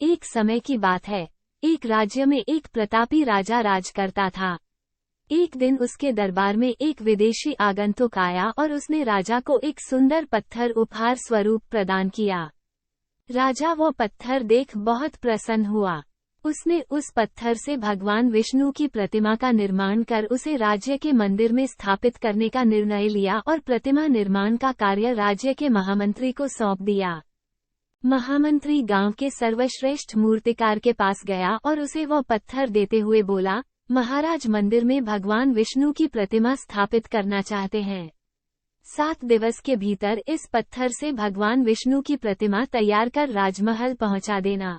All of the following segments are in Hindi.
एक समय की बात है, एक राज्य में एक प्रतापी राजा राज करता था। एक दिन उसके दरबार में एक विदेशी आगंतुक आया और उसने राजा को एक सुंदर पत्थर उपहार स्वरूप प्रदान किया। राजा वो पत्थर देख बहुत प्रसन्न हुआ। उसने उस पत्थर से भगवान विष्णु की प्रतिमा का निर्माण कर उसे राज्य के मंदिर में स्थापित करने का निर्णय लिया और प्रतिमा निर्माण का कार्य राज्य के महामंत्री को सौंप दिया। महामंत्री गांव के सर्वश्रेष्ठ मूर्तिकार के पास गया और उसे वह पत्थर देते हुए बोला, महाराज मंदिर में भगवान विष्णु की प्रतिमा स्थापित करना चाहते हैं। 7 दिवस के भीतर इस पत्थर से भगवान विष्णु की प्रतिमा तैयार कर राजमहल पहुंचा देना।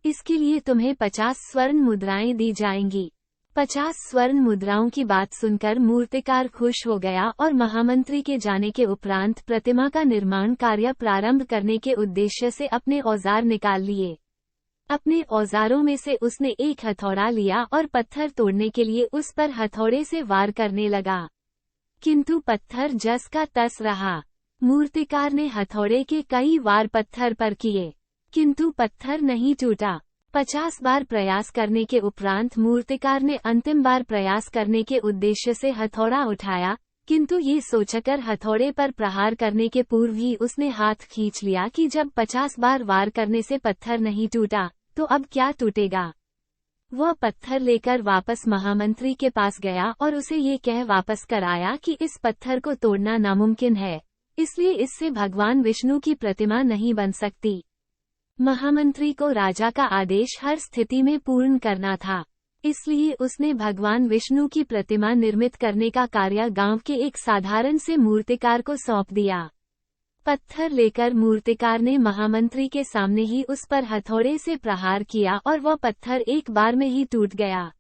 इसके लिए तुम्हें 50 स्वर्ण मुद्राएं दी जाएंगी। 50 स्वर्ण मुद्राओं की बात सुनकर मूर्तिकार खुश हो गया और महामंत्री के जाने के उपरांत प्रतिमा का निर्माण कार्य प्रारंभ करने के उद्देश्य से अपने औजार निकाल लिए। अपने औजारों में से उसने एक हथौड़ा लिया और पत्थर तोड़ने के लिए उस पर हथौड़े से वार करने लगा, किंतु पत्थर जस का तस रहा। मूर्तिकार ने हथौड़े के कई वार पत्थर पर किए, किंतु पत्थर नहीं टूटा। 50 बार प्रयास करने के उपरांत मूर्तिकार ने अंतिम बार प्रयास करने के उद्देश्य से हथौड़ा उठाया, किंतु ये सोचकर हथौड़े पर प्रहार करने के पूर्व ही उसने हाथ खींच लिया कि जब 50 बार वार करने से पत्थर नहीं टूटा, तो अब क्या टूटेगा। वह पत्थर लेकर वापस महामंत्री के पास गया और उसे ये कह वापस कर आया कि इस पत्थर को तोड़ना नामुमकिन है, इसलिए इससे भगवान विष्णु की प्रतिमा नहीं बन सकती। महामंत्री को राजा का आदेश हर स्थिति में पूर्ण करना था, इसलिए उसने भगवान विष्णु की प्रतिमा निर्मित करने का कार्य गांव के एक साधारण से मूर्तिकार को सौंप दिया। पत्थर लेकर मूर्तिकार ने महामंत्री के सामने ही उस पर हथौड़े से प्रहार किया और वह पत्थर एक बार में ही टूट गया।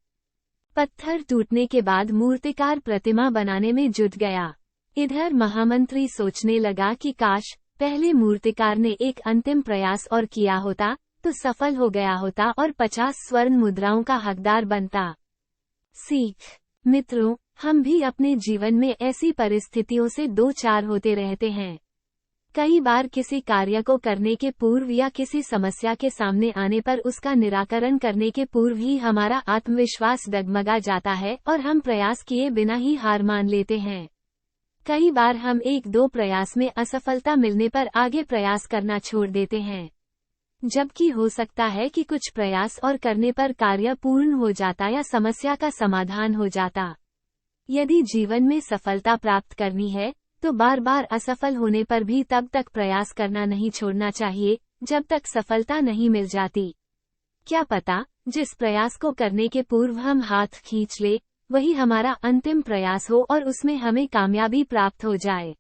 पत्थर टूटने के बाद मूर्तिकार प्रतिमा बनाने में जुट गया। इधर महामंत्री सोचने लगा कि काश पहले मूर्तिकार ने एक अंतिम प्रयास और किया होता तो सफल हो गया होता और 50 स्वर्ण मुद्राओं का हकदार बनता। सीख। मित्रों, हम भी अपने जीवन में ऐसी परिस्थितियों से दो चार होते रहते हैं। कई बार किसी कार्य को करने के पूर्व या किसी समस्या के सामने आने पर उसका निराकरण करने के पूर्व ही हमारा आत्मविश्वास डगमगा जाता है और हम प्रयास किए बिना ही हार मान लेते हैं। कई बार हम 1-2 प्रयास में असफलता मिलने पर आगे प्रयास करना छोड़ देते हैं, जबकि हो सकता है कि कुछ प्रयास और करने पर कार्य पूर्ण हो जाता या समस्या का समाधान हो जाता। यदि जीवन में सफलता प्राप्त करनी है तो बार बार असफल होने पर भी तब तक प्रयास करना नहीं छोड़ना चाहिए जब तक सफलता नहीं मिल जाती। क्या पता जिस प्रयास को करने के पूर्व हम हाथ खींच ले वही हमारा अंतिम प्रयास हो और उसमें हमें कामयाबी प्राप्त हो जाए।